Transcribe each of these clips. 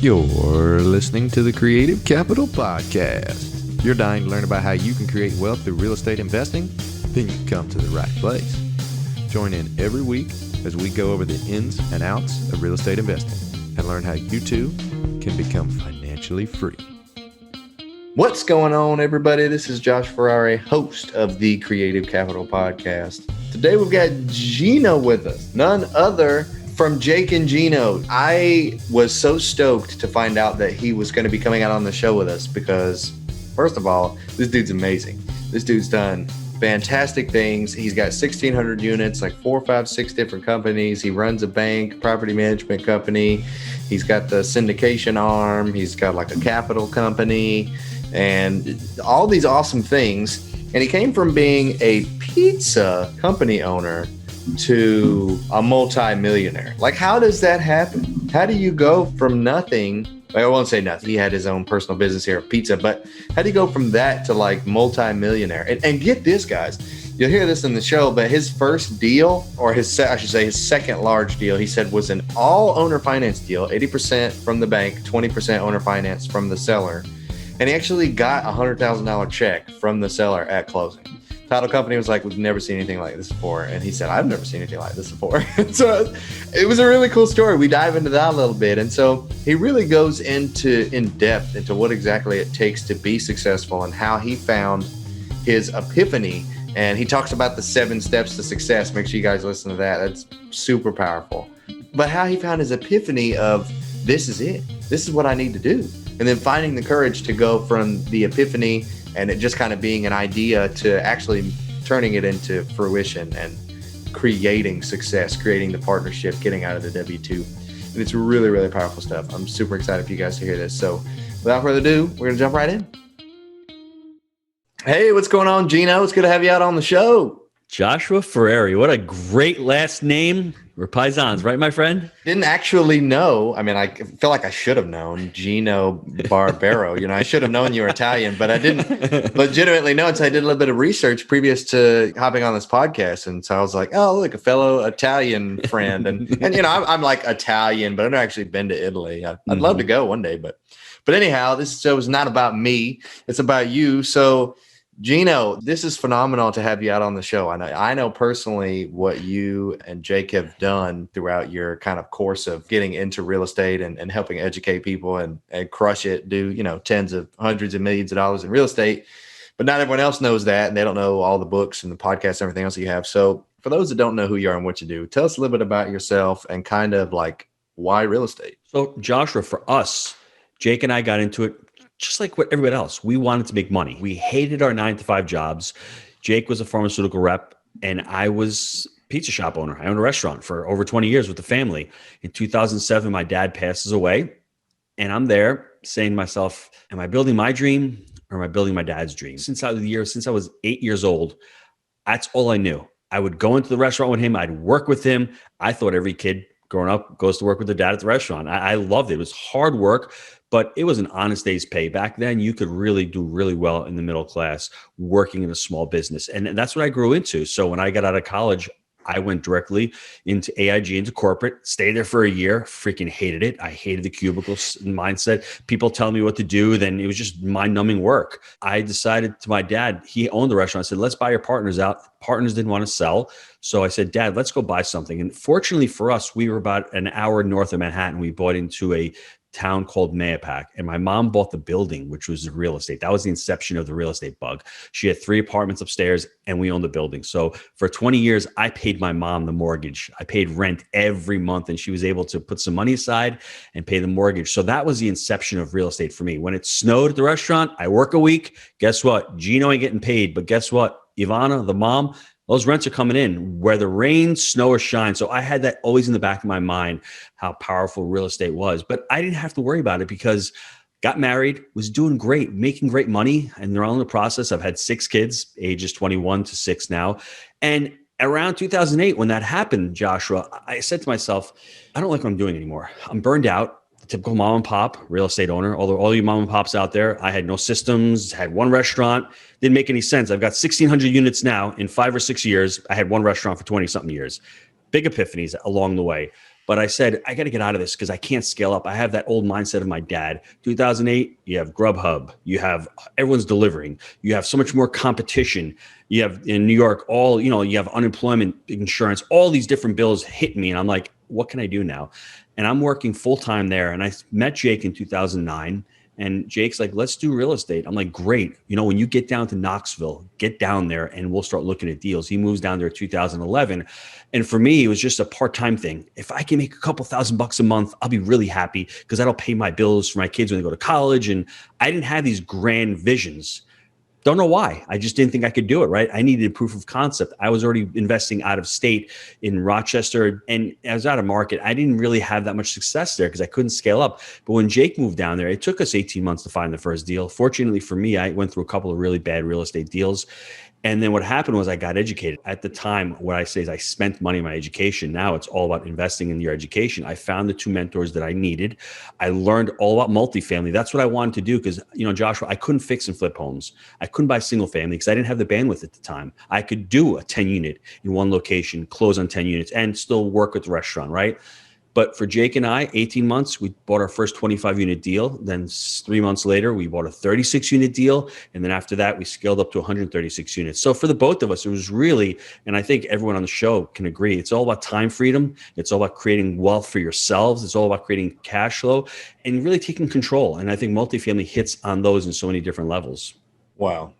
You're listening to the Creative Capital Podcast. You're dying to learn about how you can create wealth through real estate investing? Then you've come to the right place. Join in every week as we go over the ins and outs of real estate investing and learn how you too can become financially free. What's going on, everybody? This is Josh Ferrari, host of the Creative Capital Podcast. Today we've got Gino with us, none other from Jake and Gino. I was so stoked to find out that he was going to be coming out on the show with us because, first of all, this dude's amazing. This dude's done fantastic things. He's got 1,600 units, like 4, 5, 6 different companies. He runs a bank, property management company. He's got the syndication arm. He's got like a capital company and all these awesome things. And he came from being a pizza company owner to a multi-millionaire. Like, how does that happen? How do you go from nothing? I won't say nothing. He had his own personal business here of pizza, but how do you go from that to like multi-millionaire? And get this, guys, you'll hear this in the show, but his first deal, or his second large deal, he said was an all owner finance deal, 80% from the bank, 20% owner finance from the seller. And he actually got a $100,000 check from the seller at closing. Title company was like, we've never seen anything like this before. And he said, I've never seen anything like this before. So it was a really cool story. We dive into that a little bit. And so he really goes in depth into what exactly it takes to be successful and how he found his epiphany. And he talks about the 7 steps to success. Make sure you guys listen to that. That's super powerful. But how he found his epiphany of, this is it. This is what I need to do. And then finding the courage to go from the epiphany and it just kind of being an idea to actually turning it into fruition and creating success, creating the partnership, getting out of the W-2. And it's really, really powerful stuff. I'm super excited for you guys to hear this. So without further ado, we're going to jump right in. Hey, what's going on, Gino? It's good to have you out on the show. Joshua Ferrari. What a great last name. We're paisans, right, my friend? Didn't actually know. I mean, I feel like I should have known Gino Barbaro. I should have known you were Italian, but I didn't legitimately know until I did a little bit of research previous to hopping on this podcast. And so I was like, oh, look, a fellow Italian friend. And I'm like Italian, but I've never actually been to Italy. I'd love to go one day. But anyhow, this show is not about me. It's about you. So Gino, this is phenomenal to have you out on the show. I know personally what you and Jake have done throughout your kind of course of getting into real estate and helping educate people and crush it, do, tens of hundreds of millions of dollars in real estate. But not everyone else knows that, and they don't know all the books and the podcasts and everything else that you have. So for those that don't know who you are and what you do, tell us a little bit about yourself and kind of like why real estate. So Joshua, for us, Jake and I got into it just like what everybody else. We wanted to make money. We hated our 9-to-5 jobs. Jake was a pharmaceutical rep, and I was a pizza shop owner. I owned a restaurant for over 20 years with the family. In 2007, my dad passes away, and I'm there saying to myself, am I building my dream or am I building my dad's dream? Since I was 8 years old, that's all I knew. I would go into the restaurant with him. I'd work with him. I thought every kid growing up goes to work with their dad at the restaurant. I loved it. It was hard work, but it was an honest day's pay. Back then, you could really do really well in the middle class working in a small business. And that's what I grew into. So when I got out of college, I went directly into AIG, into corporate, stayed there for a year, freaking hated it. I hated the cubicle mindset. People telling me what to do, then it was just mind-numbing work. I decided to my dad, he owned the restaurant. I said, let's buy your partners out. Partners didn't want to sell. So I said, Dad, let's go buy something. And fortunately for us, we were about an hour north of Manhattan. We bought into a town called Mayapack, and my mom bought the building, which was real estate. That was the inception of the real estate bug. She had 3 apartments upstairs and we owned the building. So for 20 years, I paid my mom the mortgage. I paid rent every month, and she was able to put some money aside and pay the mortgage. So that was the inception of real estate for me. When it snowed at the restaurant, I work a week. Guess what? Gino ain't getting paid, but guess what? Ivana, the mom, those rents are coming in whether rain, snow, or shine. So I had that always in the back of my mind, how powerful real estate was. But I didn't have to worry about it because got married, was doing great, making great money. And they're all in the process. I've had 6 kids, ages 21 to 6 now. And around 2008, when that happened, Joshua, I said to myself, I don't like what I'm doing anymore. I'm burned out. Typical mom and pop real estate owner. Although all you mom and pops out there, I had no systems, had one restaurant, didn't make any sense. I've got 1,600 units now. In 5 or 6 years, I had one restaurant for 20 something years. Big epiphanies along the way. But I said, I got to get out of this because I can't scale up. I have that old mindset of my dad. 2008, you have Grubhub. You have everyone's delivering. You have so much more competition. You have in New York, you have unemployment insurance, all these different bills hit me. And I'm like, what can I do now? And I'm working full time there. And I met Jake in 2009. And Jake's like, let's do real estate. I'm like, great. When you get down to Knoxville, get down there and we'll start looking at deals. He moves down there in 2011. And for me, it was just a part-time thing. If I can make a couple $1,000 a month, I'll be really happy because that'll pay my bills for my kids when they go to college. And I didn't have these grand visions. Don't know why. I just didn't think I could do it, right? I needed a proof of concept. I was already investing out of state in Rochester, and I was out of market. I didn't really have that much success there because I couldn't scale up. But when Jake moved down there, it took us 18 months to find the first deal. Fortunately for me, I went through a couple of really bad real estate deals. And then what happened was I got educated. At the time, what I say is I spent money on my education. Now it's all about investing in your education. I found the 2 mentors that I needed. I learned all about multifamily. That's what I wanted to do because, Joshua, I couldn't fix and flip homes. I couldn't buy single family because I didn't have the bandwidth at the time. I could do a 10 unit in one location, close on 10 units, and still work with the restaurant, right? But for Jake and I, 18 months, we bought our first 25 unit deal. Then 3 months later, we bought a 36 unit deal. And then after that, we scaled up to 136 units. So for the both of us, it was really, and I think everyone on the show can agree, it's all about time freedom. It's all about creating wealth for yourselves. It's all about creating cash flow and really taking control. And I think multifamily hits on those in so many different levels. Wow.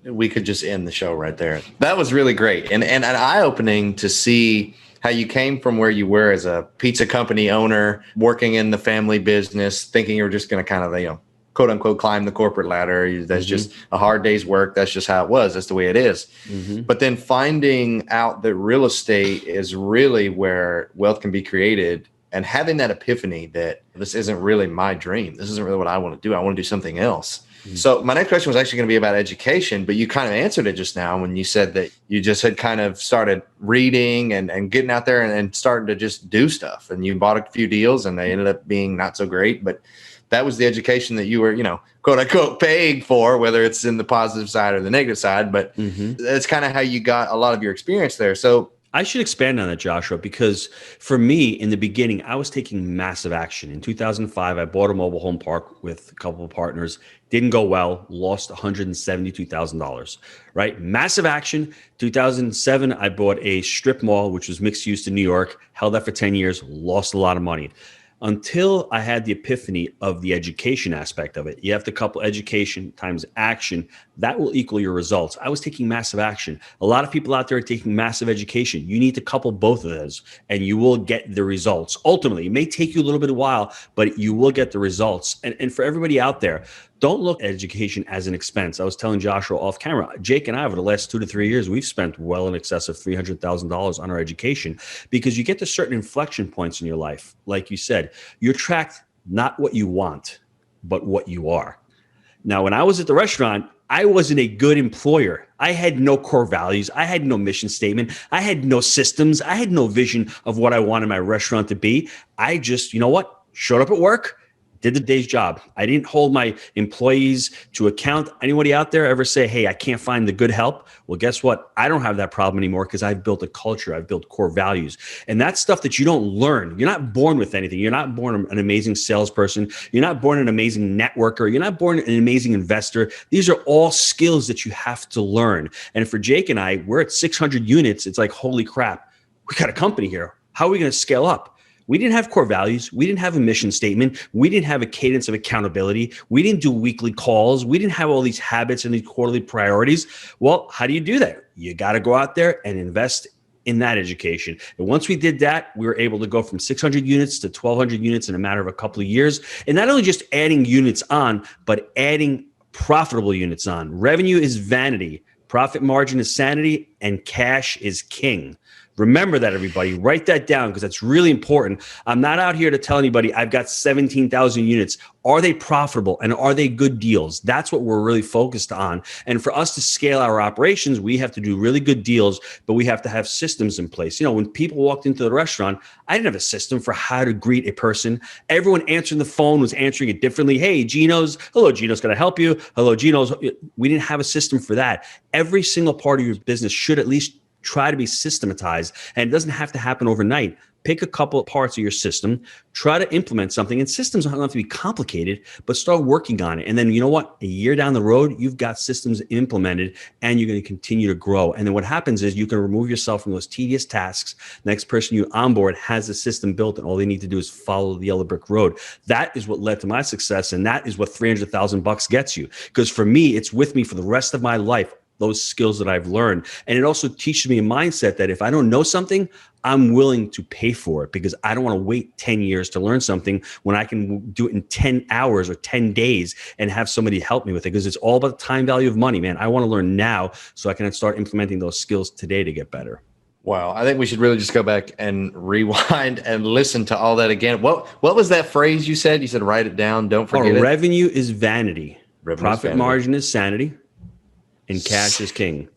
We could just end the show right there. That was really great. And eye-opening to see how you came from where you were as a pizza company owner, working in the family business, thinking you were just going to kind of, quote unquote, climb the corporate ladder. That's just a hard day's work. That's just how it was. That's the way it is. But then finding out that real estate is really where wealth can be created and having that epiphany that this isn't really my dream. This isn't really what I want to do. I want to do something else. So my next question was actually going to be about education, but you kind of answered it just now when you said that you just had kind of started reading and getting out there and starting to just do stuff. And you bought a few deals and they ended up being not so great, but that was the education that you were, quote unquote, paying for, whether it's in the positive side or the negative side. But that's kind of how you got a lot of your experience there. So I should expand on that, Joshua, because for me, in the beginning, I was taking massive action. In 2005, I bought a mobile home park with a couple of partners. Didn't go well, lost $172,000, right? Massive action. 2007, I bought a strip mall, which was mixed use in New York, held that for 10 years, lost a lot of money. Until I had the epiphany of the education aspect of it. You have to couple education times action. That will equal your results. I was taking massive action. A lot of people out there are taking massive education. You need to couple both of those and you will get the results. Ultimately, it may take you a little bit of a while, but you will get the results. And for everybody out there, don't look at education as an expense. I was telling Joshua off camera, Jake and I, over the last 2 to 3 years, we've spent well in excess of $300,000 on our education because you get to certain inflection points in your life. Like you said, you attract not what you want, but what you are. Now, when I was at the restaurant, I wasn't a good employer. I had no core values. I had no mission statement. I had no systems. I had no vision of what I wanted my restaurant to be. I just, showed up at work, did the day's job. I didn't hold my employees to account. Anybody out there ever say, hey, I can't find the good help? Well, guess what? I don't have that problem anymore because I've built a culture. I've built core values. And that's stuff that you don't learn. You're not born with anything. You're not born an amazing salesperson. You're not born an amazing networker. You're not born an amazing investor. These are all skills that you have to learn. And for Jake and I, we're at 600 units. It's like, holy crap, we got a company here. How are we going to scale up? We didn't have core values. We didn't have a mission statement. We didn't have a cadence of accountability. We didn't do weekly calls. We didn't have all these habits and these quarterly priorities. Well, how do you do that? You got to go out there and invest in that education. And once we did that, we were able to go from 600 units to 1,200 units in a matter of a couple of years. And not only just adding units on, but adding profitable units on. Revenue is vanity. Profit margin is sanity, and cash is king. Remember that, everybody. Write that down because that's really important. I'm not out here to tell anybody I've got 17,000 units. Are they profitable and are they good deals? That's what we're really focused on. And for us to scale our operations, we have to do really good deals, but we have to have systems in place. When people walked into the restaurant, I didn't have a system for how to greet a person. Everyone answering the phone was answering it differently. Hey, Gino's. Hello, Gino's. Can I help you? Hello, Gino's. We didn't have a system for that. Every single part of your business should at least try to be systematized, and it doesn't have to happen overnight, pick a couple parts of your system, try to implement something. And systems don't have to be complicated, but start working on it. And then you know what? A year down the road, you've got systems implemented and you're going to continue to grow. And then what happens is you can remove yourself from those tedious tasks. Next person you onboard has a system built and all they need to do is follow the yellow brick road. That is what led to my success. And that is what $300,000 gets you. Because for me, it's with me for the rest of my life, those skills that I've learned. And it also teaches me a mindset that if I don't know something, I'm willing to pay for it because I don't want to wait 10 years to learn something when I can do it in 10 hours or 10 days and have somebody help me with it, because it's all about the time value of money, man. I want to learn now so I can start implementing those skills today to get better. Wow. I think we should really just go back and rewind and listen to all that again. What was that phrase you said? You said, write it down. Don't forget it. Revenue is vanity. Profit vanity. Margin is sanity. And cash is king.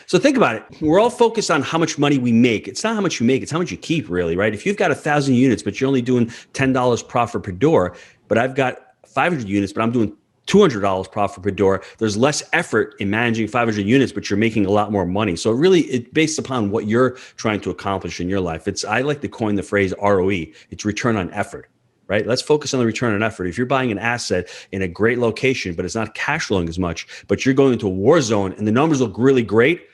So think about it. We're all focused on how much money we make. It's not how much you make. It's how much you keep, really, right? If you've got 1,000 units, but you're only doing $10 profit per door, but I've got 500 units, but I'm doing $200 profit per door, there's less effort in managing 500 units, but you're making a lot more money. So really, it's based upon what you're trying to accomplish in your life. I like to coin the phrase ROE. It's return on effort. Right? Let's focus on the return on effort. If you're buying an asset in a great location, but it's not cash flowing as much, but you're going into a war zone and the numbers look really great.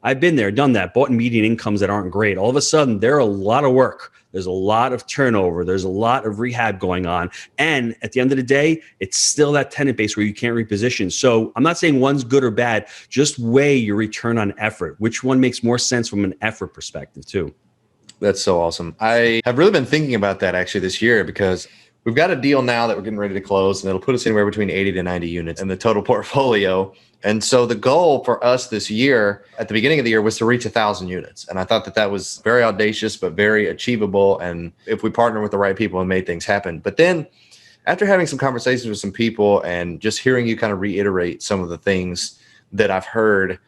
I've been there, done that, bought median incomes that aren't great. All of a sudden, there are a lot of work. There's a lot of turnover. There's a lot of rehab going on. And at the end of the day, it's still that tenant base where you can't reposition. So I'm not saying one's good or bad. Just weigh your return on effort. Which one makes more sense from an effort perspective too? That's so awesome. I have really been thinking about that actually this year because we've got a deal now that we're getting ready to close, and it'll put us anywhere between 80 to 90 units in the total portfolio. And so the goal for us this year at the beginning of the year was to reach 1,000 units. And I thought that was very audacious, but very achievable. And if we partner with the right people and made things happen. But then after having some conversations with some people and just hearing you kind of reiterate some of the things that I've heard,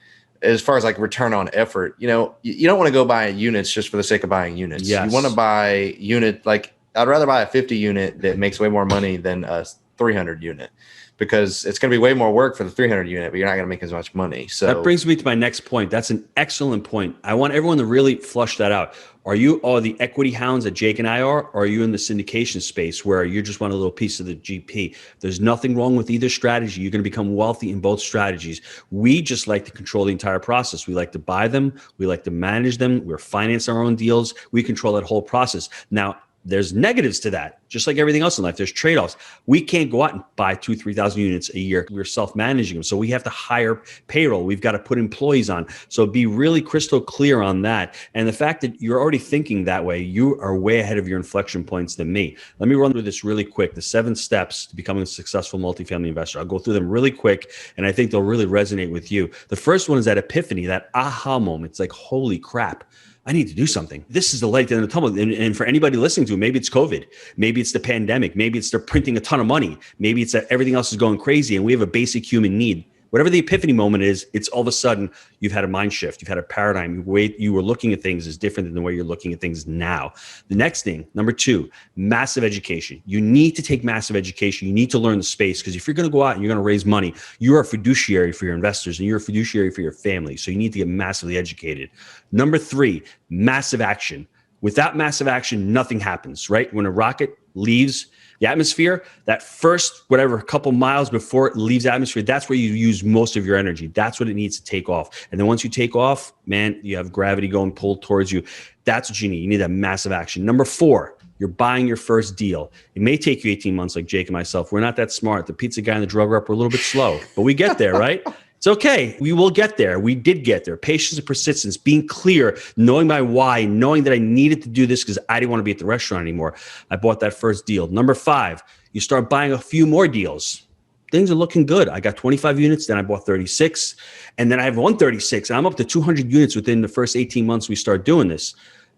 as far as like return on effort, you don't want to go buy units just for the sake of buying units. Yes. You want to buy unit, like I'd rather buy a 50 unit that makes way more money than a 300 unit because it's going to be way more work for the 300 unit, but you're not going to make as much money. So that brings me to my next point. That's an excellent point. I want everyone to really flush that out. Are you all the equity hounds that Jake and I are, or are you in the syndication space where you just want a little piece of the GP? There's nothing wrong with either strategy. You're going to become wealthy in both strategies. We just like to control the entire process. We like to buy them. We like to manage them. We're financing our own deals. We control that whole process. Now, there's negatives to that, just like everything else in life. There's trade-offs. We can't go out and buy 2,000, 3,000 units a year. We're self-managing them. So we have to hire payroll. We've got to put employees on. So be really crystal clear on that. And the fact that you're already thinking that way, you are way ahead of your inflection points than me. Let me run through this really quick. The 7 steps to becoming a successful multifamily investor. I'll go through them really quick, and I think they'll really resonate with you. The first one is that epiphany, that aha moment. It's like, holy crap. I need to do something. This is the light in the tunnel. And for anybody listening to it, maybe it's COVID. Maybe it's the pandemic. Maybe it's they're printing a ton of money. Maybe it's that everything else is going crazy and we have a basic human need. Whatever the epiphany moment is, it's all of a sudden you've had a mind shift. You've had a paradigm. The way you were looking at things is different than the way you're looking at things now. The next thing, number 2, massive education. You need to take massive education. You need to learn the space because if you're going to go out and you're going to raise money, you're a fiduciary for your investors and you're a fiduciary for your family. So you need to get massively educated. Number 3, massive action. Without massive action, nothing happens, right? When a rocket leaves the atmosphere, that first, whatever, couple miles before it leaves the atmosphere, that's where you use most of your energy. That's what it needs to take off. And then once you take off, man, you have gravity going pulled towards you. That's what you need. You need that massive action. Number 4, you're buying your first deal. It may take you 18 months like Jake and myself. We're not that smart. The pizza guy and the drug rep are a little bit slow, but we get there, right? It's okay. We will get there. We did get there. Patience and persistence, being clear, knowing my why, knowing that I needed to do this because I didn't want to be at the restaurant anymore. I bought that first deal. Number 5, you start buying a few more deals. Things are looking good. I got 25 units, then I bought 36, and then I have 136, and I'm up to 200 units within the first 18 months we start doing this.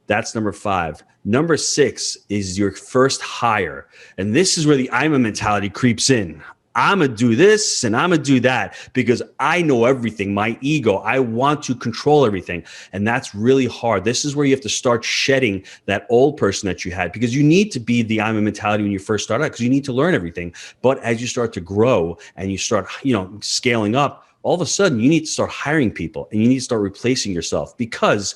That's number 5. Number 6 is your first hire. And this is where the I'm a mentality creeps in. I'm going to do this and I'm going to do that because I know everything. My ego, I want to control everything. And that's really hard. This is where you have to start shedding that old person that you had because you need to be the I'm a mentality when you first start out because you need to learn everything. But as you start to grow and you start, scaling up, all of a sudden you need to start hiring people and you need to start replacing yourself because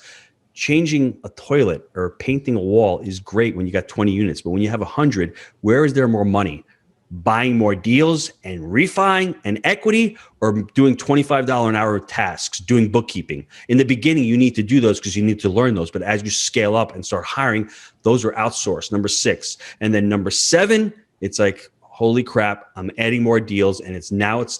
changing a toilet or painting a wall is great when you got 20 units, but when you have 100, where is there more money? Buying more deals and refining and equity, or doing $25 an hour tasks, doing bookkeeping? In the beginning, you need to do those because you need to learn those. But as you scale up and start hiring, those are outsourced. Number 6. And then number 7, it's like, holy crap, I'm adding more deals. And it's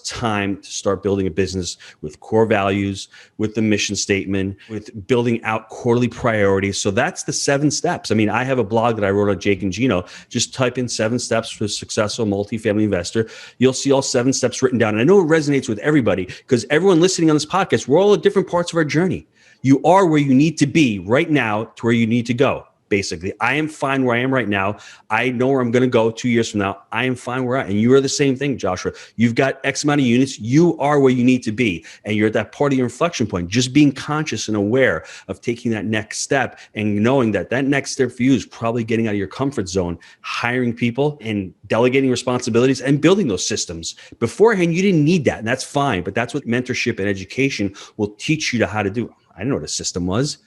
time to start building a business with core values, with the mission statement, with building out quarterly priorities. So that's the 7 steps. I mean, I have a blog that I wrote on Jake and Gino. Just type in 7 steps for a successful multifamily investor. You'll see all 7 steps written down. And I know it resonates with everybody because everyone listening on this podcast, we're all at different parts of our journey. You are where you need to be right now to where you need to go. Basically, I am fine where I am right now. I know where I'm going to go 2 years from now. I am fine where I am. And you are the same thing, Joshua. You've got X amount of units. You are where you need to be. And you're at that part of your inflection point. Just being conscious and aware of taking that next step and knowing that that next step for you is probably getting out of your comfort zone, hiring people and delegating responsibilities and building those systems. Beforehand, you didn't need that. And that's fine. But that's what mentorship and education will teach you how to do. I didn't know what a system was.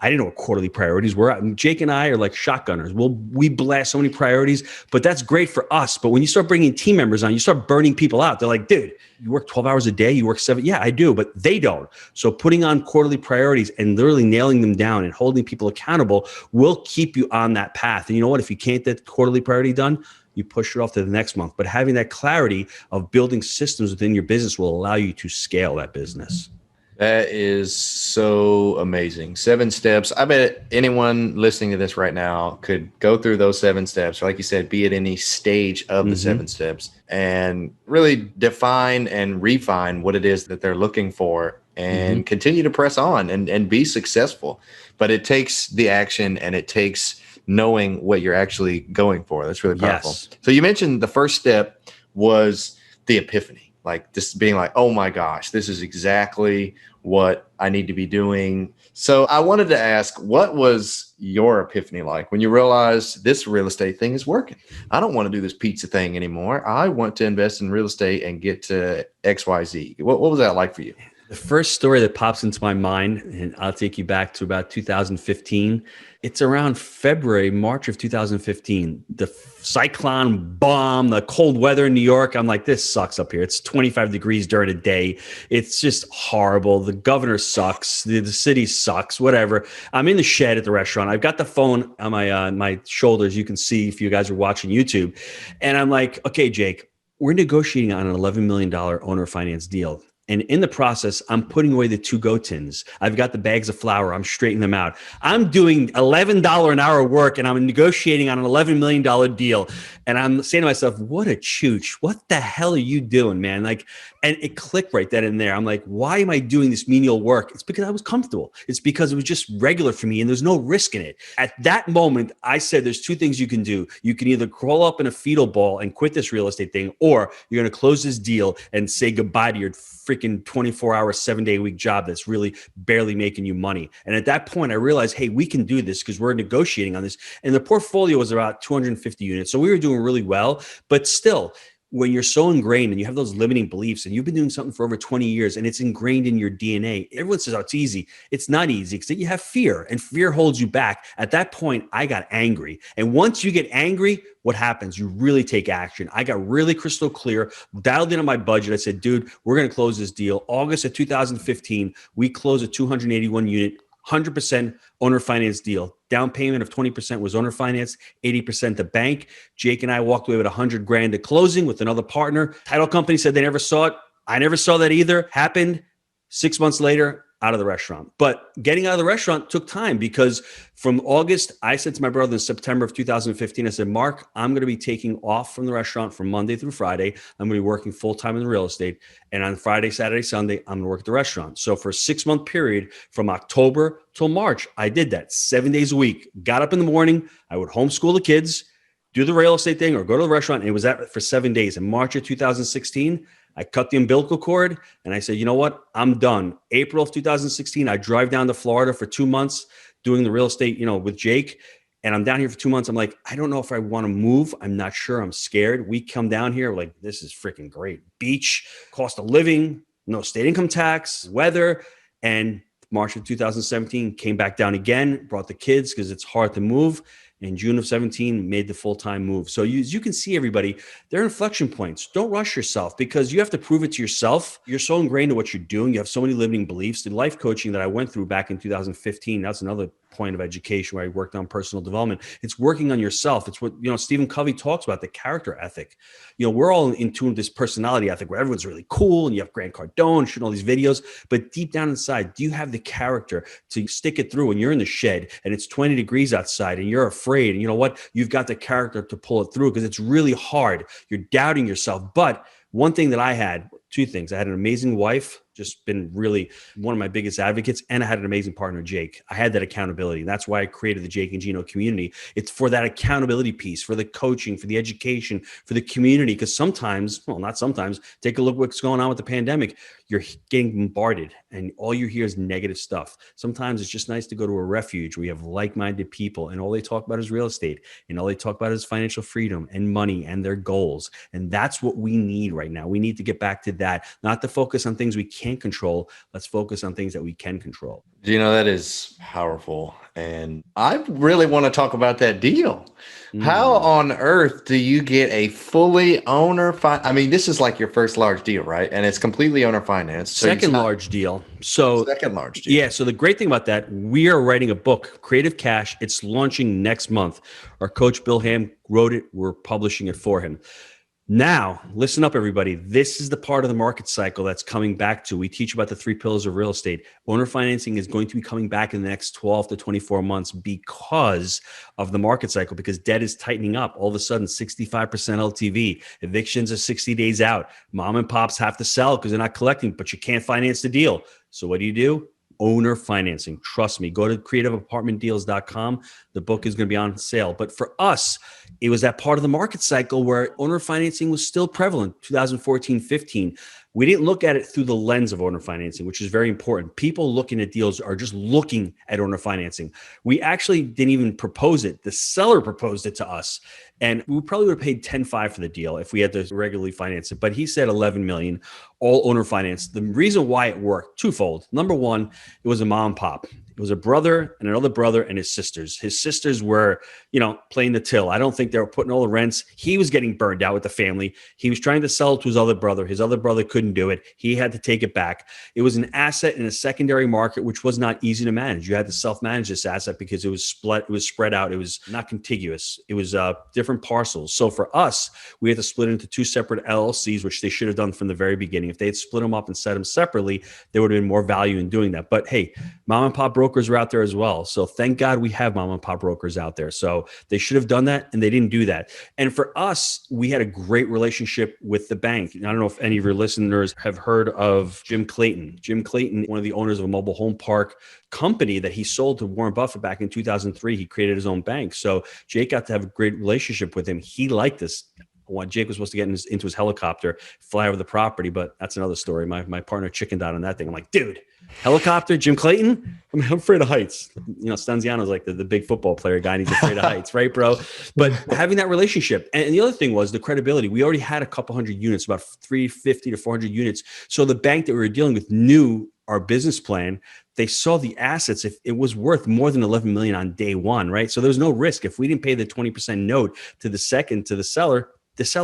I didn't know what quarterly priorities were. Jake and I are like shotgunners. We blast so many priorities, but that's great for us. But when you start bringing team members on, you start burning people out. They're like, dude, you work 12 hours a day, you work 7. Yeah, I do, but they don't. So putting on quarterly priorities and literally nailing them down and holding people accountable will keep you on that path. And you know what? If you can't get the quarterly priority done, you push it off to the next month. But having that clarity of building systems within your business will allow you to scale that business. That is so amazing. 7 steps. I bet anyone listening to this right now could go through those 7 steps, or like you said, be at any stage of the 7 steps and really define and refine what it is that they're looking for and continue to press on and be successful. But it takes the action and it takes knowing what you're actually going for. That's really powerful. Yes. So you mentioned the first step was the epiphany. Like just being like, oh my gosh, this is exactly what I need to be doing. So I wanted to ask, what was your epiphany like when you realized this real estate thing is working? I don't want to do this pizza thing anymore. I want to invest in real estate and get to XYZ. What was that like for you? The first story that pops into my mind, and I'll take you back to about 2015. It's around March of 2015. The cyclone bomb, the cold weather in New York. I'm like, this sucks up here. It's 25 degrees during the day. It's just horrible. The governor sucks. The city sucks, whatever. I'm in the shed at the restaurant. I've got the phone on my shoulders. You can see if you guys are watching YouTube. And I'm like, okay, Jake, we're negotiating on an $11 million owner finance deal. And in the process, I'm putting away the to-go tins. I've got the bags of flour. I'm straightening them out. I'm doing $11 an hour work, and I'm negotiating on an $11 million deal. And I'm saying to myself, what a chooch. What the hell are you doing, man? Like, and it clicked right then and there. I'm like, why am I doing this menial work? It's because I was comfortable. It's because it was just regular for me, and there's no risk in it. At that moment, I said, there's 2 things you can do. You can either crawl up in a fetal ball and quit this real estate thing, or you're going to close this deal and say goodbye to your freaking 24-hour, 7-day-a-week job that's really barely making you money. And at that point, I realized, hey, we can do this because we're negotiating on this. And the portfolio was about 250 units. So we were doing really well. But still, when you're so ingrained and you have those limiting beliefs and you've been doing something for over 20 years and it's ingrained in your DNA, everyone says, oh, it's easy. It's not easy because you have fear and fear holds you back. At that point, I got angry. And once you get angry, what happens? You really take action. I got really crystal clear, dialed in on my budget. I said, dude, we're going to close this deal. August of 2015, we closed a 281 unit, 100% owner finance deal. Down payment of 20% was owner finance, 80% the bank. Jake and I walked away with $100,000 at closing with another partner. Title company said they never saw it. I never saw that either. Happened 6 months later, out of the restaurant. But getting out of the restaurant took time because from August, I said to my brother in September of 2015, I said, Mark, I'm going to be taking off from the restaurant from Monday through Friday. I'm going to be working full-time in the real estate. And on Friday, Saturday, Sunday, I'm going to work at the restaurant. So for a 6-month period from October till March, I did that 7 days a week. Got up in the morning. I would homeschool the kids, do the real estate thing or go to the restaurant. And it was that for 7 days. In March of 2016, I cut the umbilical cord and I said, you know what? I'm done. April of 2016, I drive down to Florida for 2 months doing the real estate, with Jake. And I'm down here for 2 months. I'm like, I don't know if I want to move. I'm not sure. I'm scared. We come down here. We're like, this is freaking great. Beach, cost of living, no state income tax, weather. And March of 2017, came back down again, brought the kids because it's hard to move. In June of 17, made the full-time move. So you can see, everybody, there are inflection points. Don't rush yourself because you have to prove it to yourself. You're so ingrained in what you're doing. You have so many limiting beliefs. The life coaching that I went through back in 2015, that's another point of education where I worked on personal development. It's working on yourself. It's what, Stephen Covey talks about, the character ethic. We're all in tune with this personality ethic where everyone's really cool and you have Grant Cardone shooting all these videos, but deep down inside, do you have the character to stick it through when you're in the shed and it's 20 degrees outside and you're afraid, and you know what? You've got the character to pull it through because it's really hard. You're doubting yourself. But one thing that I had, two things. I had an amazing wife, just been really one of my biggest advocates, and I had an amazing partner, Jake. I had that accountability. And that's why I created the Jake and Gino community. It's for that accountability piece, for the coaching, for the education, for the community. Because sometimes, well, not sometimes, take a look what's going on with the pandemic. You're getting bombarded and all you hear is negative stuff. Sometimes it's just nice to go to a refuge where you have like-minded people and all they talk about is real estate and all they talk about is financial freedom and money and their goals. And that's what we need right now. We need to get back to that, not to focus on things we can't control. Let's focus on things that we can control. That is powerful. And I really want to talk about that deal. How on earth do you get a fully owner? This is like your first large deal, right? And it's completely owner financed. So second large deal. So yeah. So the great thing about that, we are writing a book, Creative Cash. It's launching next month. Our coach, Bill Ham, wrote it. We're publishing it for him. Now, listen up, everybody. This is the part of the market cycle that's coming back to. We teach about the 3 pillars of real estate. Owner financing is going to be coming back in the next 12 to 24 months because of the market cycle, because debt is tightening up. All of a sudden, 65% LTV. Evictions are 60 days out. Mom and pops have to sell because they're not collecting, but you can't finance the deal. So what do? Owner financing. Trust me, go to creativeapartmentdeals.com. The book is going to be on sale. But for us, it was that part of the market cycle where owner financing was still prevalent, 2014, 15. We didn't look at it through the lens of owner financing, which is very important. People looking at deals are just looking at owner financing. We actually didn't even propose it. The seller proposed it to us. And we probably would have paid $10.5 for the deal if we had to regularly finance it. But he said $11 million, all owner finance. The reason why it worked, twofold. Number one, it was a mom and pop. It was a brother and another brother and his sisters. His sisters were, playing the till. I don't think they were putting all the rents. He was getting burned out with the family. He was trying to sell it to his other brother. His other brother couldn't do it. He had to take it back. It was an asset in a secondary market, which was not easy to manage. You had to self-manage this asset because it was split. It was spread out. It was not contiguous. It was different parcels. So for us, we had to split it into 2 separate LLCs, which they should have done from the very beginning. If they had split them up and set them separately, there would have been more value in doing that. But hey, mom and pop brokers are out there as well. So thank God we have mom and pop brokers out there. So they should have done that and they didn't do that. And for us, we had a great relationship with the bank. I don't know if any of your listeners have heard of Jim Clayton. Jim Clayton, one of the owners of a mobile home park company that he sold to Warren Buffett back in 2003. He created his own bank. So Jake got to have a great relationship with him. He liked this. Jake was supposed to get into his helicopter, fly over the property, but that's another story. My partner chickened out on that thing. I'm like, dude, helicopter, Jim Clayton? I'm afraid of heights. Stanziano's like the big football player guy, and he's afraid of heights, right, bro? But having that relationship. And the other thing was the credibility. We already had a couple hundred units, about 350 to 400 units. So the bank that we were dealing with knew our business plan. They saw the assets. If it was worth more than 11 million on day one, right? So there was no risk. If we didn't pay the 20% note to the seller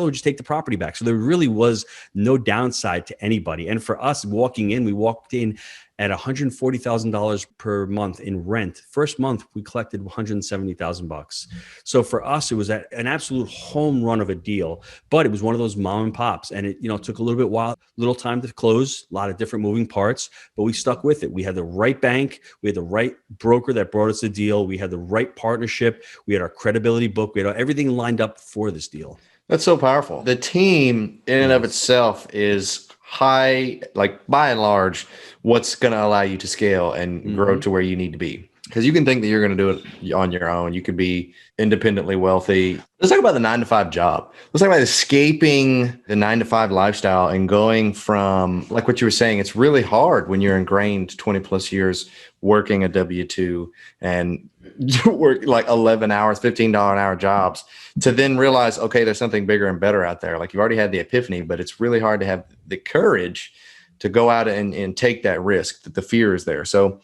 would just take the property back. So there really was no downside to anybody. And for us we walked in at $140,000 per month in rent. First month, we collected $170,000. So for us, it was an absolute home run of a deal, but it was one of those mom and pops. And it, took a little time to close, a lot of different moving parts, but we stuck with it. We had the right bank. We had the right broker that brought us the deal. We had the right partnership. We had our credibility book. We had everything lined up for this deal. That's so powerful. The team in and of itself is high, like by and large, what's going to allow you to scale and grow to where you need to be. Because you can think that you're going to do it on your own. You could be independently wealthy. Let's talk about the 9-to-5 job. Let's talk about escaping the 9-to-5 lifestyle and going from, like what you were saying, it's really hard when you're ingrained 20 plus years working a W-2 and you work like 11 hours, $15 an hour jobs to then realize, okay, there's something bigger and better out there. Like you've already had the epiphany, but it's really hard to have the courage to go out and take that risk, that the fear is there. So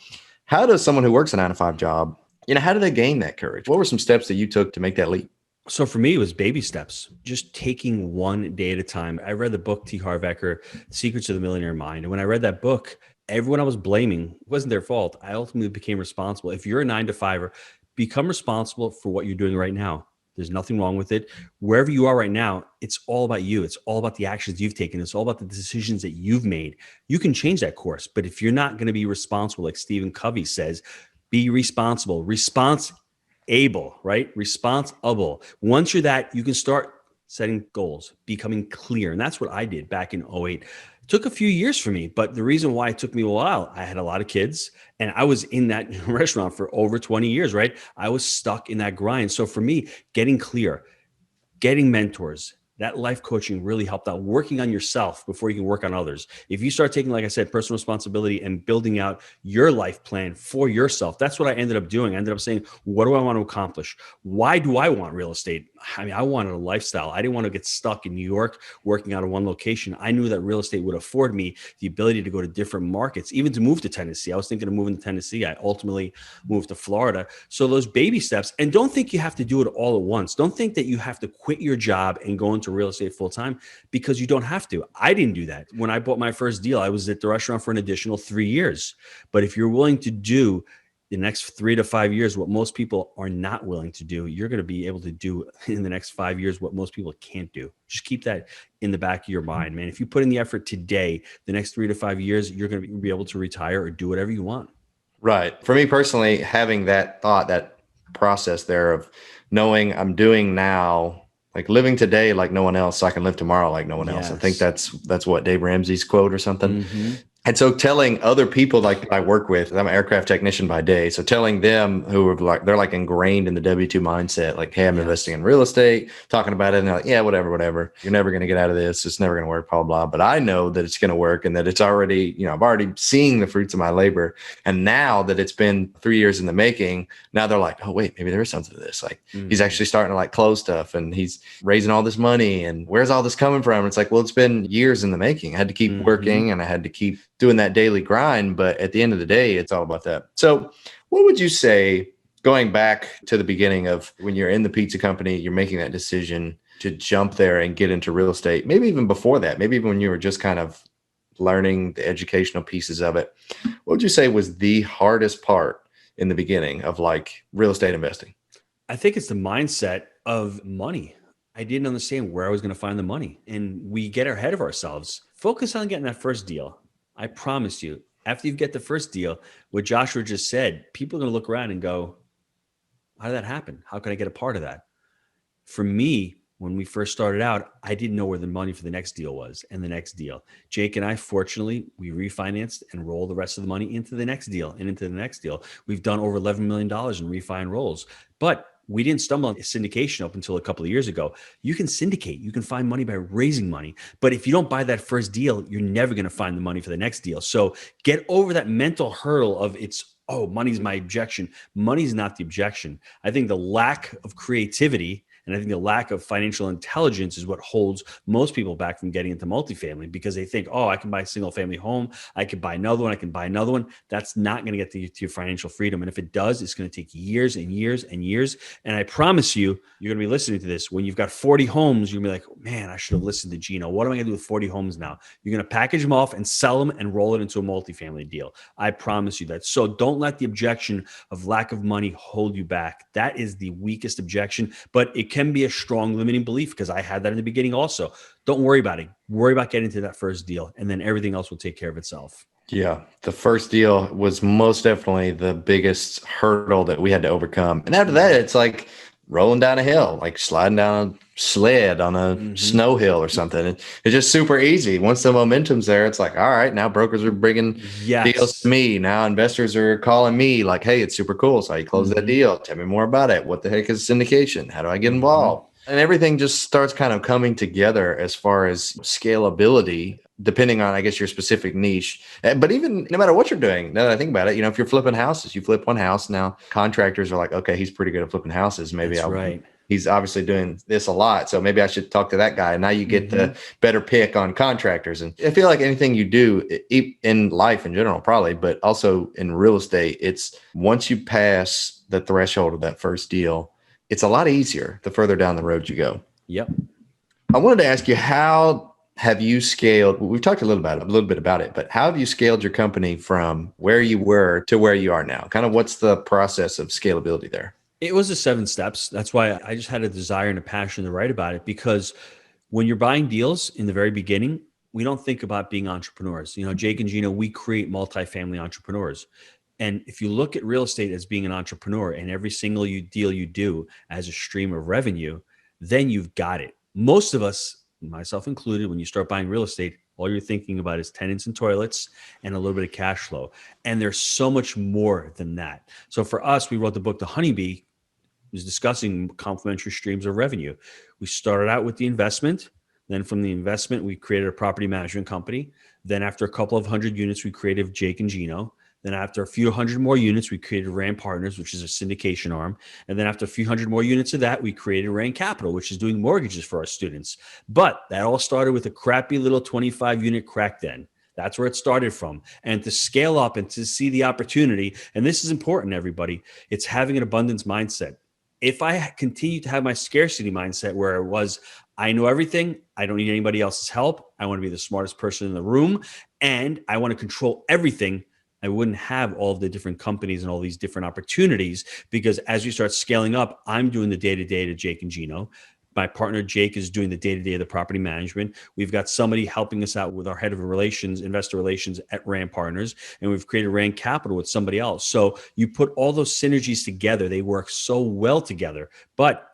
how does someone who works a 9 to 5 job, how do they gain that courage? What were some steps that you took to make that leap? So for me, it was baby steps, just taking one day at a time. I read the book, T. Harv Eker, Secrets of the Millionaire Mind. And when I read that book, everyone I was blaming wasn't their fault. I ultimately became responsible. If you're a 9 to 5er, become responsible for what you're doing right now. There's nothing wrong with it. Wherever you are right now, it's all about you. It's all about the actions you've taken. It's all about the decisions that you've made. You can change that course, but if you're not going to be responsible, like Stephen Covey says, be responsible. Able, right? Responsible. Once you're that, you can start setting goals, becoming clear. And that's what I did back in 2008. It took a few years for me, but the reason why it took me a while, I had a lot of kids and I was in that restaurant for over 20 years, right? I was stuck in that grind. So for me, getting clear, getting mentors, that life coaching really helped out. Working on yourself before you can work on others. If you start taking, like I said, personal responsibility and building out your life plan for yourself, that's what I ended up doing. I ended up saying, what do I want to accomplish? Why do I want real estate? I mean, I wanted a lifestyle. I didn't want to get stuck in New York working out of one location. I knew that real estate would afford me the ability to go to different markets, even to move to Tennessee. I was thinking of moving to Tennessee. I ultimately moved to Florida. So those baby steps, and don't think you have to do it all at once. Don't think that you have to quit your job and go into real estate full time, because you don't have to. I didn't do that. When I bought my first deal, I was at the restaurant for an additional 3 years. But if you're willing to do the next 3 to 5 years what most people are not willing to do, you're going to be able to do in the next 5 years what most people can't do. Just keep that in the back of your mind, man. If you put in the effort today, the next 3 to 5 years, you're going to be able to retire or do whatever you want. Right. For me personally, having that thought, that process there of knowing I'm doing now, like living today like no one else, so I can live tomorrow like no one else. I think that's what Dave Ramsey's quote or something. Mm-hmm. And so telling other people like I work with, I'm an aircraft technician by day. So telling them who are like, they're like ingrained in the W-2 mindset, like, hey, I'm investing in real estate, talking about it. And they're like, yeah, whatever. You're never going to get out of this. It's never going to work, blah, blah. But I know that it's going to work and that it's already, I've already seen the fruits of my labor. And now that it's been 3 years in the making, now they're like, oh, wait, maybe there is something to this. Like he's actually starting to like close stuff and he's raising all this money. And where's all this coming from? It's like, well, it's been years in the making. I had to keep working and I had to keep doing that daily grind. But at the end of the day, it's all about that. So what would you say, going back to the beginning of when you're in the pizza company, you're making that decision to jump there and get into real estate, maybe even before that, maybe even when you were just kind of learning the educational pieces of it, what would you say was the hardest part in the beginning of like real estate investing? I think it's the mindset of money. I didn't understand where I was going to find the money. And we get ahead of ourselves. Focus on getting that first deal. I promise you, after you get the first deal, what Joshua just said, people are going to look around and go, how did that happen? How can I get a part of that? For me, when we first started out, I didn't know where the money for the next deal was and the next deal. Jake and I, fortunately, we refinanced and rolled the rest of the money into the next deal and into the next deal. We've done over $11 million in refi and rolls, but we didn't stumble on syndication up until a couple of years ago. You can syndicate. You can find money by raising money. But if you don't buy that first deal, you're never going to find the money for the next deal. So get over that mental hurdle of money's my objection. Money's not the objection. I think the lack of creativity and I think the lack of financial intelligence is what holds most people back from getting into multifamily, because they think, I can buy a single family home. I can buy another one. I can buy another one. That's not going to get to your financial freedom. And if it does, it's going to take years and years and years. And I promise you, you're going to be listening to this. When you've got 40 homes, you're going to be like, man, I should have listened to Gino. What am I going to do with 40 homes now? You're going to package them off and sell them and roll it into a multifamily deal. I promise you that. So don't let the objection of lack of money hold you back. That is the weakest objection, but it can be a strong limiting belief, because I had that in the beginning also. Don't worry about it. Worry about getting to that first deal, and then everything else will take care of itself. Yeah, the first deal was most definitely the biggest hurdle that we had to overcome. And after that, it's like rolling down a hill, like sliding down a sled on a snow hill or something. It's just super easy. Once the momentum's there, it's like, all right, now brokers are bringing deals to me. Now investors are calling me like, hey, it's super cool. So how you close that deal? Tell me more about it. What the heck is syndication? How do I get involved? And everything just starts kind of coming together as far as scalability, depending on, I guess, your specific niche. But even no matter what you're doing, now that I think about it, if you're flipping houses, you flip one house. Now contractors are like, okay, he's pretty good at flipping houses. Maybe I'll he's obviously doing this a lot, so maybe I should talk to that guy. And now you get the better pick on contractors. And I feel like anything you do in life in general, probably, but also in real estate, it's once you pass the threshold of that first deal, it's a lot easier the further down the road you go. Yep. I wanted to ask you, how have you scaled? We've talked a little bit about it, but how have you scaled your company from where you were to where you are now? Kind of what's the process of scalability there? It was the 7 steps. That's why I just had a desire and a passion to write about it, because when you're buying deals in the very beginning, we don't think about being entrepreneurs. Jake and Gino, we create multifamily entrepreneurs. And if you look at real estate as being an entrepreneur and every single deal you do as a stream of revenue, then you've got it. Most of us, myself included, when you start buying real estate, all you're thinking about is tenants and toilets and a little bit of cash flow. And there's so much more than that. So for us, we wrote the book, The Honeybee, was discussing complementary streams of revenue. We started out with the investment. Then from the investment, we created a property management company. Then after a couple of 100 units, we created Jake and Gino. Then after a few hundred more units, we created Rand Partners, which is a syndication arm. And then after a few hundred more units of that, we created Rand Capital, which is doing mortgages for our students. But that all started with a crappy little 25-unit crack den. That's where it started from. And to scale up and to see the opportunity, and this is important, everybody, it's having an abundance mindset. If I continue to have my scarcity mindset where it was, I know everything, I don't need anybody else's help, I want to be the smartest person in the room, and I want to control everything, I wouldn't have all of the different companies and all these different opportunities, because as we start scaling up, I'm doing the day-to-day to Jake and Gino. My partner, Jake, is doing the day-to-day of the property management. We've got somebody helping us out with our head of investor relations at Rand Partners, and we've created Rand Capital with somebody else. So you put all those synergies together, they work so well together, but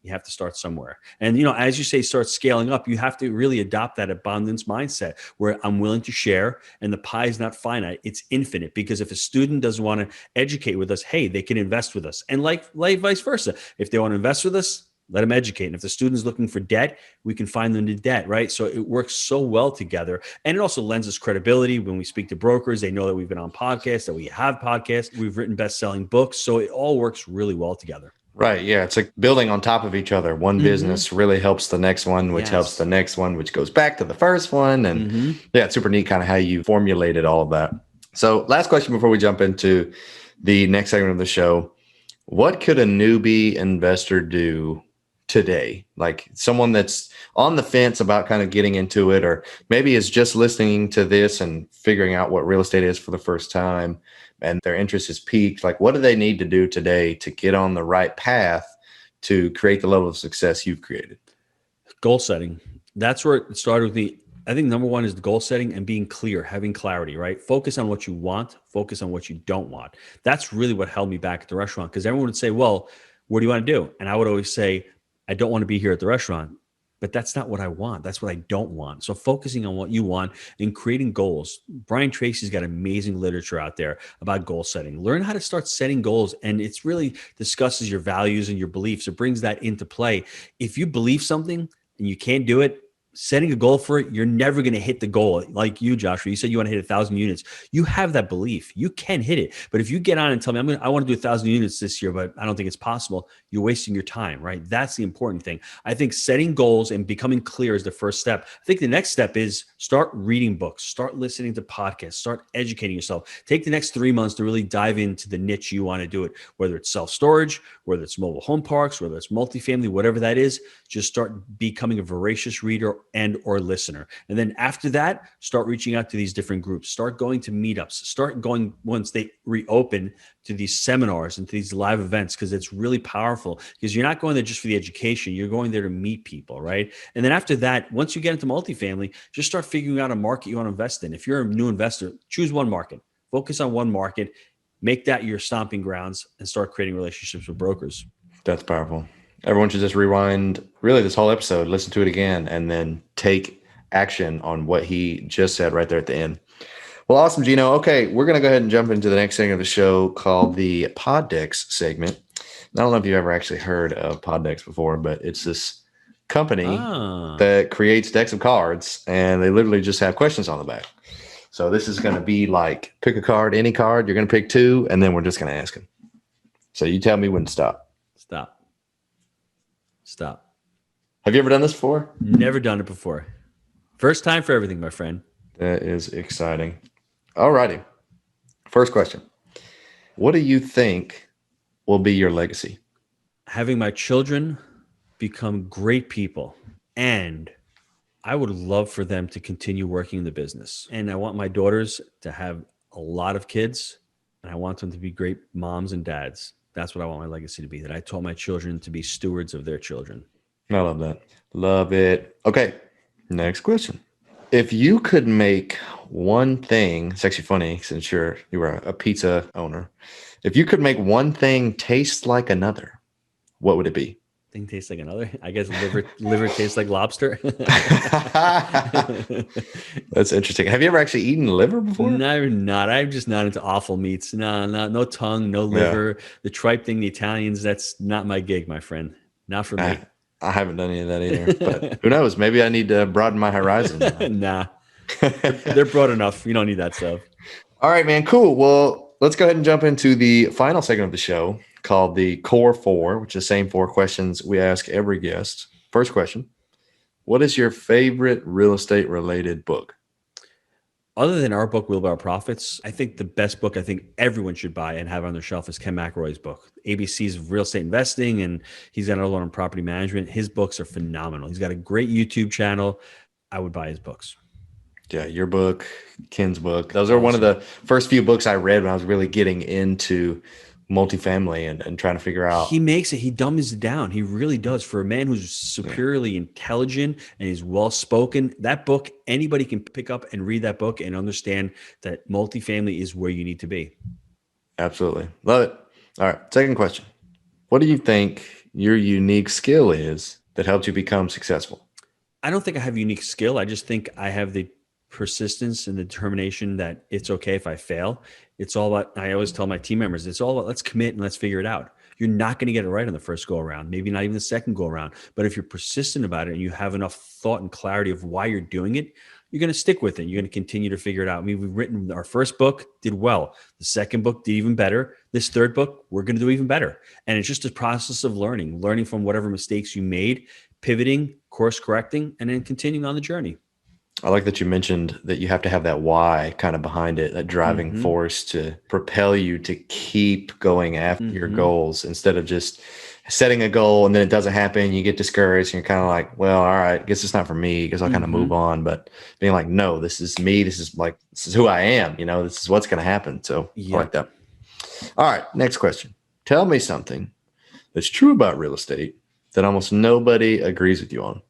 you have to start somewhere. And, as you say, start scaling up, you have to really adopt that abundance mindset where I'm willing to share, and the pie is not finite, it's infinite. Because if a student doesn't want to educate with us, hey, they can invest with us. And like vice versa. If they want to invest with us, let them educate. And if the student's looking for debt, we can find them the debt, right? So it works so well together. And it also lends us credibility when we speak to brokers. They know that we've been on podcasts, that we have podcasts, we've written best-selling books. So it all works really well together. Right. Yeah. It's like building on top of each other. One business really helps the next one, which helps the next one, which goes back to the first one. And yeah, it's super neat kind of how you formulated all of that. So last question before we jump into the next segment of the show. What could a newbie investor do today? Like someone that's on the fence about kind of getting into it, or maybe is just listening to this and figuring out what real estate is for the first time, and their interest is piqued. Like, what do they need to do today to get on the right path to create the level of success you've created? Goal setting. That's where it started with me. I think number one is the goal setting and being clear, having clarity, right? Focus on what you want, focus on what you don't want. That's really what held me back at the restaurant, because everyone would say, well, what do you want to do? And I would always say, I don't want to be here at the restaurant. But that's not what I want. That's what I don't want. So focusing on what you want and creating goals. Brian Tracy's got amazing literature out there about goal setting. Learn how to start setting goals. And it's really discusses your values and your beliefs. It brings that into play. If you believe something and you can't do it, setting a goal for it, you're never going to hit the goal. Like you, Joshua, you said you want to hit 1,000 units. You have that belief. You can hit it. But if you get on and tell me, I want to do 1,000 units this year, but I don't think it's possible, you're wasting your time, right? That's the important thing. I think setting goals and becoming clear is the first step. I think the next step is start reading books, start listening to podcasts, start educating yourself. Take the next 3 months to really dive into the niche you want to do it, whether it's self-storage, whether it's mobile home parks, whether it's multifamily, whatever that is. Just start becoming a voracious reader and or listener. And then after that, start reaching out to these different groups, start going to meetups, start going once they reopen to these seminars and to these live events, because it's really powerful, because you're not going there just for the education. You're going there to meet people, right? And then after that, once you get into multifamily, just start figuring out a market you want to invest in. If you're a new investor, choose one market, focus on one market, make that your stomping grounds, and start creating relationships with brokers. That's powerful. Everyone should just rewind really this whole episode, listen to it again, and then take action on what he just said right there at the end. Well, awesome, Gino. Okay, we're going to go ahead and jump into the next segment of the show called the Podex segment. I don't know if you've ever actually heard of Podex before, but it's this company that creates decks of cards, and they literally just have questions on the back. So this is going to be like pick a card, any card. You're going to pick two, and then we're just going to ask them. So you tell me when to stop. Stop. Stop. Have you ever done this before? Never done it before. First time for everything, my friend. That is exciting. All righty. First question. What do you think will be your legacy? Having my children become great people, and I would love for them to continue working in the business. And I want my daughters to have a lot of kids, and I want them to be great moms and dads. That's what I want my legacy to be, that I taught my children to be stewards of their children. I love that. Love it. Okay. Next question. If you could make one thing, it's actually funny since you were a pizza owner. If you could make one thing taste like another, what would it be? Thing tastes like another. I guess liver tastes like lobster. That's interesting. Have you ever actually eaten liver before? No, not. I'm just not into awful meats. No tongue, no liver. Yeah. The tripe thing, the Italians, that's not my gig, my friend. Not for me. I haven't done any of that either. But who knows? Maybe I need to broaden my horizon. Nah. They're broad enough. You don't need that stuff. All right, man. Cool. Well, let's go ahead and jump into the final segment of the show called the Core Four, which is the same 4 questions we ask every guest. First question. What is your favorite real estate related book? Other than our book, Wheelbarrow Profits, I think the best book I think everyone should buy and have on their shelf is Ken McElroy's book, ABC's of Real Estate Investing, and he's got another one on property management. His books are phenomenal. He's got a great YouTube channel. I would buy his books. Yeah, your book, Ken's book. Those are one of the first few books I read when I was really getting into multifamily and trying to figure out. He dumbs it down. He really does. For a man who's superiorly intelligent and he's well-spoken, that book, anybody can pick up and read that book and understand that multifamily is where you need to be. Absolutely. Love it. All right. Second question. What do you think your unique skill is that helped you become successful? I don't think I have a unique skill. I just think I have the persistence and the determination that it's okay if I fail. It's all about, I always tell my team members, it's all about let's commit and let's figure it out. You're not going to get it right on the first go around, maybe not even the second go around. But if you're persistent about it and you have enough thought and clarity of why you're doing it, you're going to stick with it. You're going to continue to figure it out. I mean, we've written our first book, did well. The second book did even better. This third book, we're going to do even better. And it's just a process of learning from whatever mistakes you made, pivoting, course correcting, and then continuing on the journey. I like that you mentioned that you have to have that why kind of behind it, that driving force to propel you to keep going after your goals instead of just setting a goal and then it doesn't happen. You get discouraged and you're kind of like, well, all right, I guess it's not for me. I guess I'll kind of move on. But being like, no, this is me. This is who I am. This is what's going to happen. So I like that. All right. Next question. Tell me something that's true about real estate that almost nobody agrees with you on.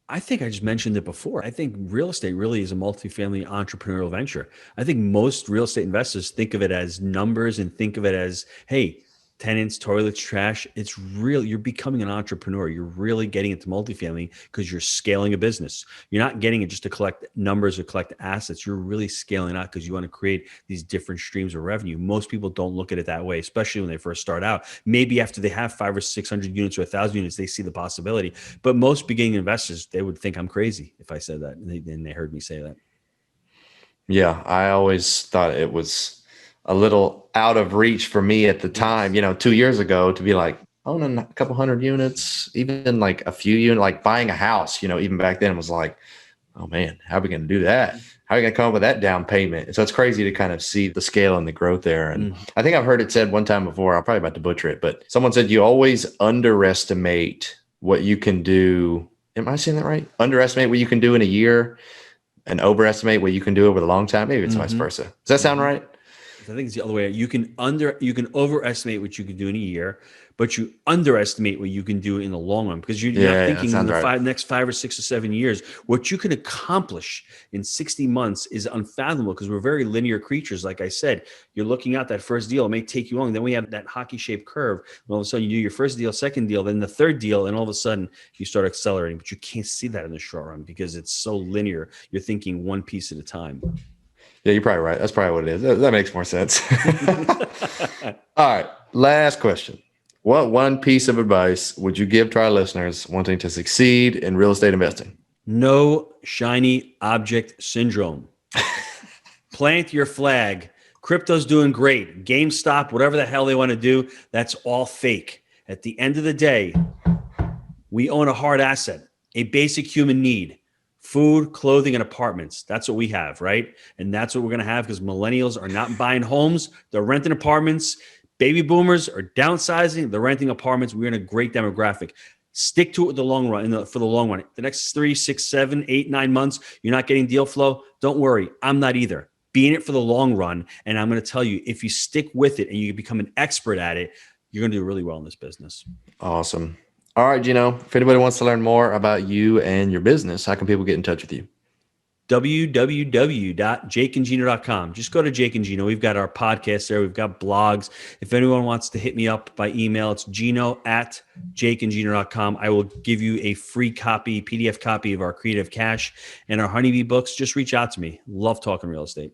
I think I just mentioned it before. I think real estate really is a multifamily entrepreneurial venture. I think most real estate investors think of it as numbers and think of it as, hey, tenants, toilets, trash. It's real. You're becoming an entrepreneur. You're really getting into multifamily because you're scaling a business. You're not getting it just to collect numbers or collect assets. You're really scaling out because you want to create these different streams of revenue. Most people don't look at it that way, especially when they first start out. Maybe after they have 500 or 600 units or 1,000 units, they see the possibility. But most beginning investors, they would think I'm crazy if I said that. And they heard me say that. Yeah, I always thought it was a little out of reach for me at the time, 2 years ago, to be like owning a couple hundred units, even like a few units, like buying a house, even back then was like, oh man, how are we going to do that? How are we going to come up with that down payment? So it's crazy to kind of see the scale and the growth there. And I think I've heard it said one time before, I'm probably about to butcher it, but someone said you always underestimate what you can do. Am I saying that right? Underestimate what you can do in a year and overestimate what you can do over the long time. Maybe it's vice versa. Does that sound right? I think it's the other way. You can overestimate what you can do in a year, but you underestimate what you can do in the long run because you're not thinking in the next 5 or 6 or 7 years. What you can accomplish in 60 months is unfathomable because we're very linear creatures. Like I said, you're looking out that first deal. It may take you long. Then we have that hockey shaped curve. And all of a sudden you do your first deal, second deal, then the third deal. And all of a sudden you start accelerating, but you can't see that in the short run because it's so linear. You're thinking one piece at a time. Yeah, you're probably right. That's probably what it is. That makes more sense. All right. Last question. What one piece of advice would you give to our listeners wanting to succeed in real estate investing? No shiny object syndrome. Plant your flag. Crypto's doing great. GameStop, whatever the hell they want to do, that's all fake. At the end of the day, We own a hard asset, a basic human need: food, clothing, and apartments. That's what we have, right? And that's what we're going to have because millennials are not buying homes. They're renting apartments. Baby boomers are downsizing. They're renting apartments. We're in a great demographic. Stick to it with the long run. For the long run, the next 3, 6, 7, 8, 9 months, you're not getting deal flow. Don't worry. I'm not either. Be in it for the long run. And I'm going to tell you, if you stick with it and you become an expert at it, you're going to do really well in this business. Awesome. All right, Gino, if anybody wants to learn more about you and your business, how can people get in touch with you? www.jakeandgino.com. Just go to Jake and Gino. We've got our podcast there. We've got blogs. If anyone wants to hit me up by email, it's gino@jakeandgino.com. I will give you a free copy, PDF copy of our Creative Cash and our Honeybee books. Just reach out to me. Love talking real estate.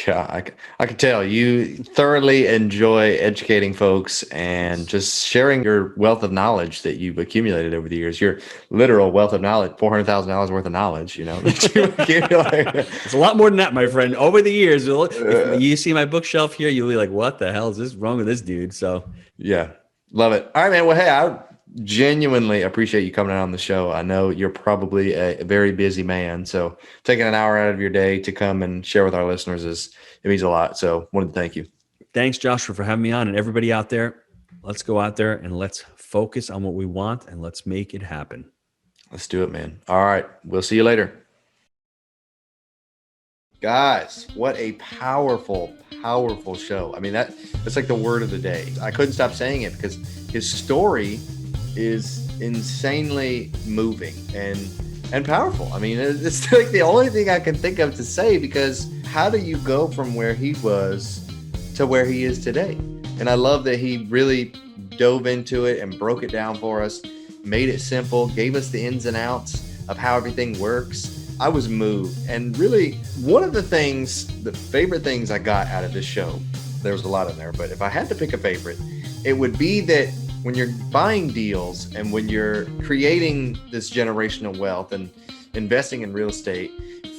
Yeah, I can tell you thoroughly enjoy educating folks and just sharing your wealth of knowledge that you've accumulated over the years. Your literal wealth of knowledge, $400,000 worth of knowledge, that you accumulated. It's a lot more than that, my friend. Over the years, if you see my bookshelf here, you'll be like, what the hell is this wrong with this dude? So yeah, love it. All right, man. Well, hey, I genuinely appreciate you coming out on the show. I know you're probably a very busy man, so taking an hour out of your day to come and share with our listeners it means a lot. So wanted to thank you. Thanks, Joshua, for having me on. And everybody out there, let's go out there and let's focus on what we want and let's make it happen. Let's do it, man. All right. We'll see you later. Guys, what a powerful show. I mean, that's like the word of the day. I couldn't stop saying it because his story is insanely moving and powerful. I mean, it's like the only thing I can think of to say, because how do you go from where he was to where he is today? And I love that he really dove into it and broke it down for us, made it simple, gave us the ins and outs of how everything works. I was moved. And really, one of the favorite things I got out of this show, there was a lot in there, but if I had to pick a favorite, it would be that when you're buying deals and when you're creating this generational wealth and investing in real estate,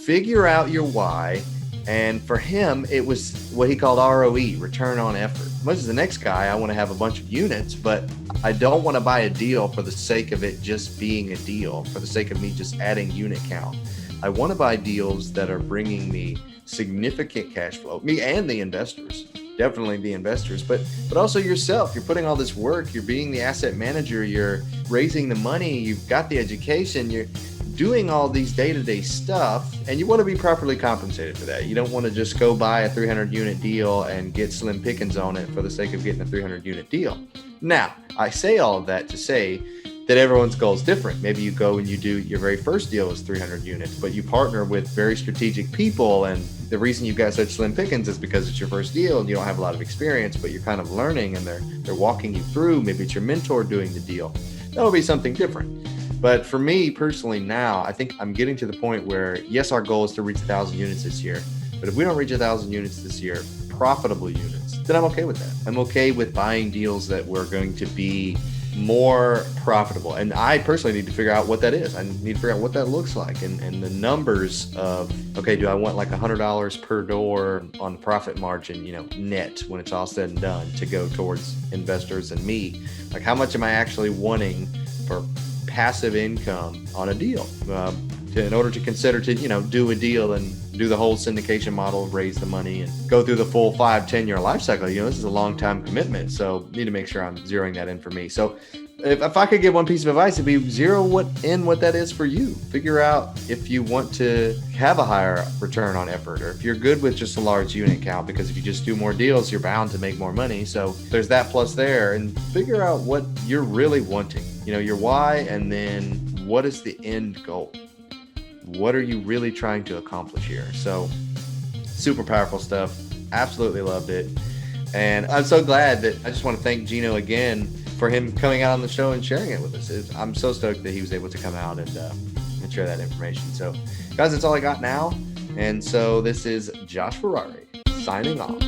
figure out your why. And for him, it was what he called ROE, return on effort. Much as the next guy, I want to have a bunch of units, but I don't want to buy a deal for the sake of it just being a deal, for the sake of me just adding unit count. I want to buy deals that are bringing me significant cash flow, me and the investors. Definitely the investors, but also yourself. You're putting all this work, you're being the asset manager, you're raising the money, you've got the education, you're doing all these day-to-day stuff, and you want to be properly compensated for that. You don't want to just go buy a 300 unit deal and get slim pickings on it for the sake of getting a 300 unit deal. Now, I say all of that to say that everyone's goal is different. Maybe you go and you do your very first deal is 300 units, but you partner with very strategic people, and the reason you've got such slim pickings is because it's your first deal and you don't have a lot of experience, but you're kind of learning and they're walking you through. Maybe it's your mentor doing the deal. That'll be something different. But for me personally now, I think I'm getting to the point where, yes, our goal is to reach 1,000 units this year, but if we don't reach 1,000 units this year, profitable units, then I'm okay with that. I'm okay with buying deals that we're going to be more profitable. And I personally need to figure out what that is. I need to figure out what that looks like and the numbers of, okay, do I want like $100 per door on profit margin, net when it's all said and done to go towards investors and me? Like, how much am I actually wanting for passive income on a deal in order to consider to, do a deal and do the whole syndication model, raise the money and go through the full 5-10 year life cycle. This is a long time commitment. So need to make sure I'm zeroing that in for me. So if I could give one piece of advice, it'd be zero what that is for you. Figure out if you want to have a higher return on effort, or if you're good with just a large unit count, because if you just do more deals, you're bound to make more money. So there's that plus there, and figure out what you're really wanting, your why, and then what is the end goal? What are you really trying to accomplish here? So super powerful stuff. Absolutely loved it. And I'm so glad that I just want to thank Gino again for him coming out on the show and sharing it with us. I'm so stoked that he was able to come out and share that information. So guys, that's all I got now. And so this is Josh Ferrari signing off.